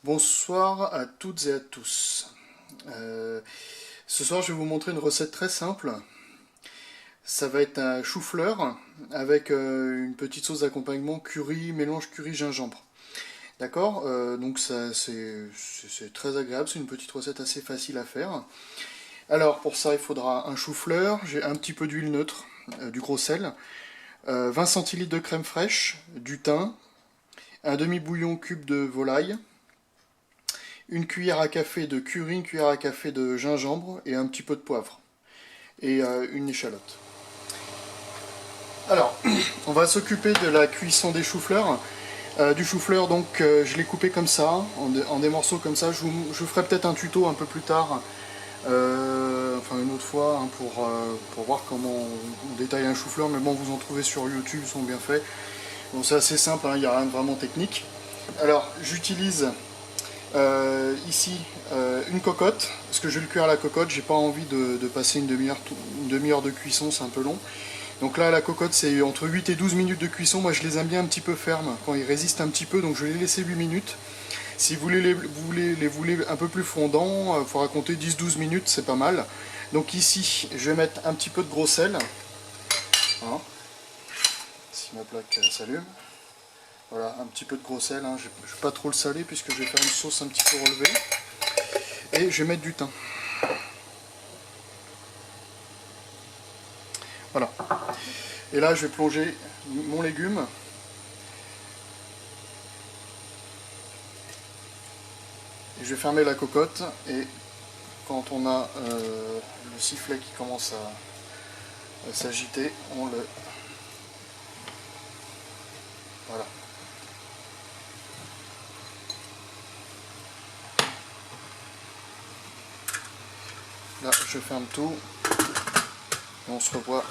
Bonsoir à toutes et à tous. Ce soir, je vais vous montrer une recette très simple. Ça va être un chou-fleur avec une petite sauce d'accompagnement curry, mélange curry-gingembre. D'accord. Donc c'est très agréable, c'est une petite recette assez facile à faire. Alors pour ça, il faudra un chou-fleur, j'ai un petit peu d'huile neutre, du gros sel, 20 centilitres de crème fraîche, du thym, un demi-bouillon cube de volaille, une cuillère à café de curry, une cuillère à café de gingembre et un petit peu de poivre. Et une échalote. Alors, on va s'occuper de la cuisson des choux-fleurs. Du chou-fleur, donc je l'ai coupé comme ça, en des morceaux comme ça. Je vous ferai peut-être un tuto un peu plus tard, enfin une autre fois, hein, pour voir comment on détaille un chou-fleur. Mais bon, vous en trouvez sur YouTube, ils sont bien faits. Bon, c'est assez simple, il n'y a rien de vraiment technique. Alors, j'utilise ici une cocotte, parce que je vais le cuire à la cocotte, j'ai pas envie de passer une demi-heure de cuisson, c'est un peu long. Donc là la cocotte c'est entre 8 et 12 minutes de cuisson, moi je les aime bien un petit peu fermes, quand ils résistent un petit peu, donc je vais les laisser 8 minutes. Si vous les voulez un peu plus fondants, il faudra compter 10-12 minutes, c'est pas mal. Donc ici je vais mettre un petit peu de gros sel, voilà. Si ma plaque s'allume. Voilà, un petit peu de gros sel, hein. Je ne vais pas trop le saler puisque je vais faire une sauce un petit peu relevée. Et je vais mettre du thym. Voilà. Et là, je vais plonger mon légume. Et je vais fermer la cocotte. Et quand on a le sifflet qui commence à s'agiter, on le... Voilà. Là, je ferme tout. Et on se revoit.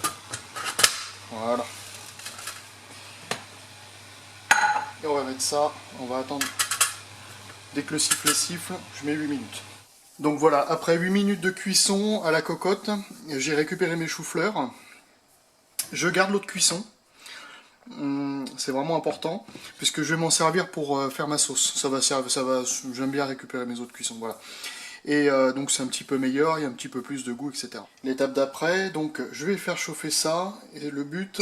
Voilà. Et on va mettre ça. On va attendre. Dès que le sifflet siffle, je mets 8 minutes. Donc voilà, après 8 minutes de cuisson à la cocotte, j'ai récupéré mes choux-fleurs. Je garde l'eau de cuisson. C'est vraiment important, puisque je vais m'en servir pour faire ma sauce. J'aime bien récupérer mes eaux de cuisson, voilà. Et donc c'est un petit peu meilleur, il y a un petit peu plus de goût, etc. L'étape d'après, donc je vais faire chauffer ça, et le but,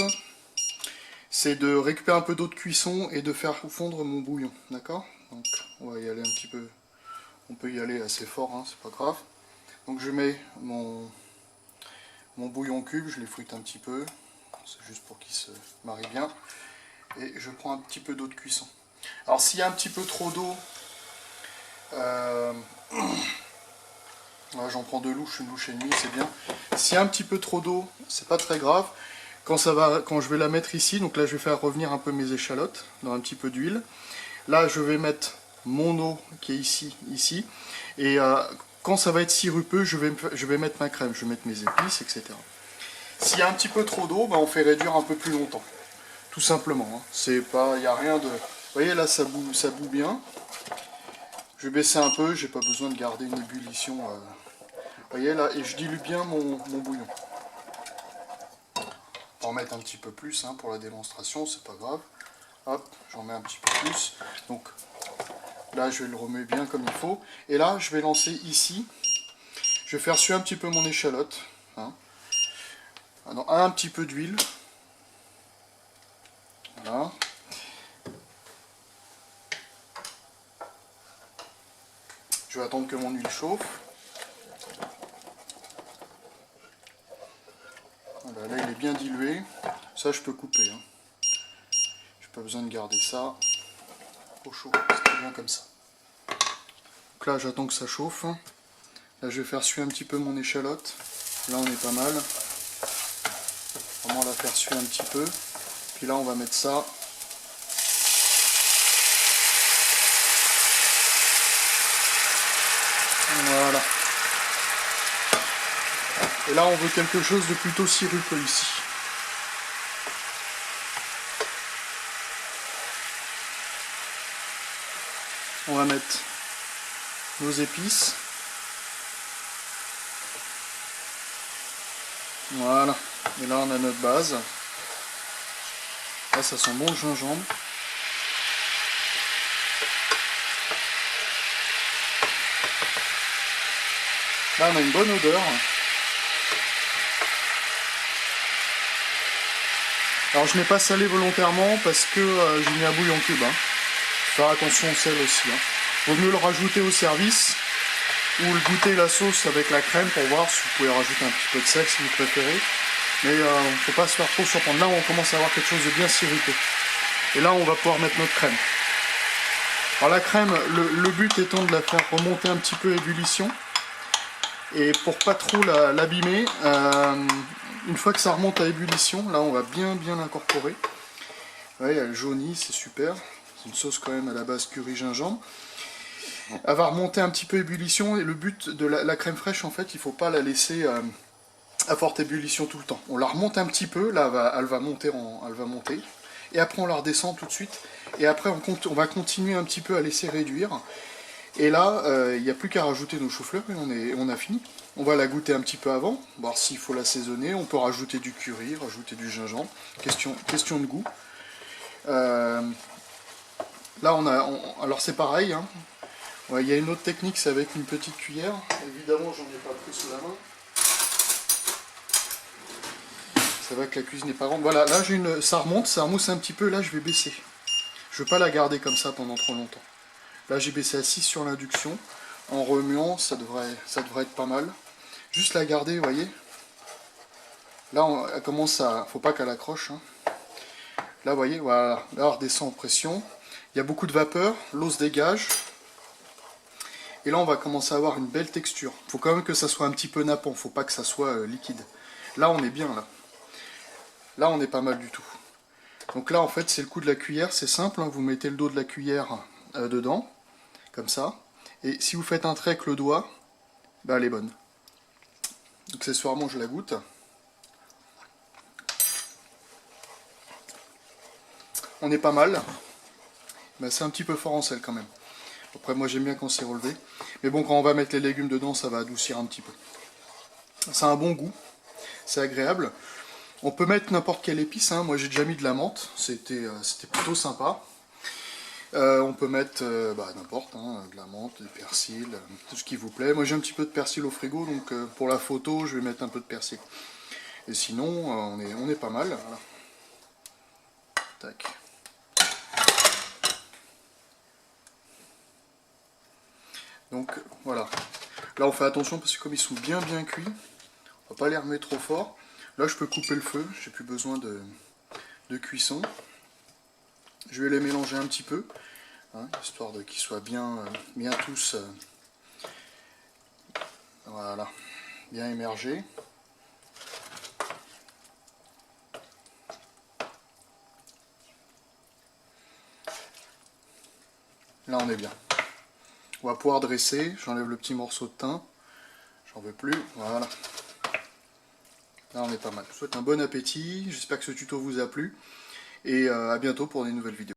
c'est de récupérer un peu d'eau de cuisson et de faire fondre mon bouillon, d'accord? Donc on va y aller un petit peu, on peut y aller assez fort, hein, c'est pas grave. Donc je mets mon bouillon cube, je l'effrite un petit peu, c'est juste pour qu'il se marie bien. Et je prends un petit peu d'eau de cuisson. Alors s'il y a un petit peu trop d'eau, j'en prends deux louches, une louche et demie, c'est bien. S'il y a un petit peu trop d'eau, c'est pas très grave. Quand je vais la mettre ici, donc là je vais faire revenir un peu mes échalotes dans un petit peu d'huile. Là je vais mettre mon eau qui est ici. Et quand ça va être sirupeux, je vais mettre ma crème, je vais mettre mes épices, etc. S'il y a un petit peu trop d'eau, on fait réduire un peu plus longtemps. Tout simplement, hein. C'est pas, il n'y a rien de... Vous voyez là, ça bout bien. Je vais baisser un peu, j'ai pas besoin de garder une ébullition. Vous voyez là, et je dilue bien mon bouillon. On va en mettre un petit peu plus, hein, pour la démonstration, c'est pas grave. Hop, j'en mets un petit peu plus. Donc là, je vais le remuer bien comme il faut. Et là, je vais lancer ici. Je vais faire suer un petit peu mon échalote, hein. Alors, un petit peu d'huile. Voilà. Je vais attendre que mon huile chauffe. Voilà, là il est bien dilué. Ça je peux couper, hein. J'ai pas besoin de garder ça au chaud, c'est très bien comme ça. Donc là j'attends que ça chauffe. Là je vais faire suer un petit peu mon échalote. Là on est pas mal. Vraiment la faire suer un petit peu. Puis là on va mettre ça. Voilà. Et là on veut quelque chose de plutôt sirupeux ici. On va mettre nos épices. Voilà. Et là on a notre base. Là ça sent bon le gingembre. Là on a une bonne odeur. Alors je n'ai pas salé volontairement parce que j'ai mis un bouillon cube. Hein. Faire attention au sel aussi. Hein. Vaut mieux le rajouter au service ou le goûter la sauce avec la crème pour voir si vous pouvez rajouter un petit peu de sel si vous préférez. Mais il ne faut pas se faire trop surprendre. Là on commence à avoir quelque chose de bien sirupé. Et là on va pouvoir mettre notre crème. Alors la crème, le but étant de la faire remonter un petit peu à ébullition. Et pour pas trop l'abîmer, une fois que ça remonte à ébullition, là on va bien l'incorporer. Vous voyez, elle jaunit, c'est super. C'est une sauce quand même à la base curry gingembre. Elle va remonter un petit peu à ébullition et le but de la crème fraîche en fait, il ne faut pas la laisser à forte ébullition tout le temps. On la remonte un petit peu, là elle va monter. Et après on la redescend tout de suite. Et après on va continuer un petit peu à laisser réduire. Et là, il n'y a plus qu'à rajouter nos choux-fleurs et on a fini. On va la goûter un petit peu avant, voir s'il faut l'assaisonner. On peut rajouter du curry, rajouter du gingembre. Question de goût. Là, alors c'est pareil. Hein. Ouais, il y a une autre technique, c'est avec une petite cuillère. Évidemment, j'en ai pas pris sous la main. C'est vrai que la cuisine n'est pas grande. Voilà, là, ça remonte, ça remousse un petit peu. Là, je vais baisser. Je ne veux pas la garder comme ça pendant trop longtemps. Là j'ai baissé à 6 sur l'induction. En remuant, ça devrait être pas mal. Juste la garder, vous voyez. Là elle commence à... Faut pas qu'elle accroche. Hein. Là vous voyez, voilà. Là elle redescend en pression. Il y a beaucoup de vapeur, l'eau se dégage. Et là on va commencer à avoir une belle texture. Il faut quand même que ça soit un petit peu nappant, faut pas que ça soit liquide. Là on est bien là. Là on est pas mal du tout. Donc là en fait c'est le coup de la cuillère, c'est simple. Hein. Vous mettez le dos de la cuillère dedans. Comme ça, et si vous faites un trait avec le doigt, bah elle est bonne. Accessoirement je la goûte. On est pas mal, mais c'est un petit peu fort en sel quand même. Après moi j'aime bien quand c'est relevé, mais bon quand on va mettre les légumes dedans ça va adoucir un petit peu. Ça a un bon goût, c'est agréable. On peut mettre n'importe quelle épice, hein. Moi j'ai déjà mis de la menthe, c'était plutôt sympa. On peut mettre n'importe, hein, de la menthe, du persil, tout ce qui vous plaît. Moi j'ai un petit peu de persil au frigo, donc pour la photo je vais mettre un peu de persil. Et sinon on est pas mal. Voilà. Tac. Donc voilà. Là on fait attention parce que comme ils sont bien cuits, on va pas les remettre trop fort. Là je peux couper le feu, j'ai plus besoin de cuisson. Je vais les mélanger un petit peu. Hein, histoire qu'ils soient bien tous voilà, bien émergés. Là on est bien. On va pouvoir dresser, j'enlève le petit morceau de thym, j'en veux plus, voilà. Là on est pas mal. Je vous souhaite un bon appétit, j'espère que ce tuto vous a plu et à bientôt pour des nouvelles vidéos.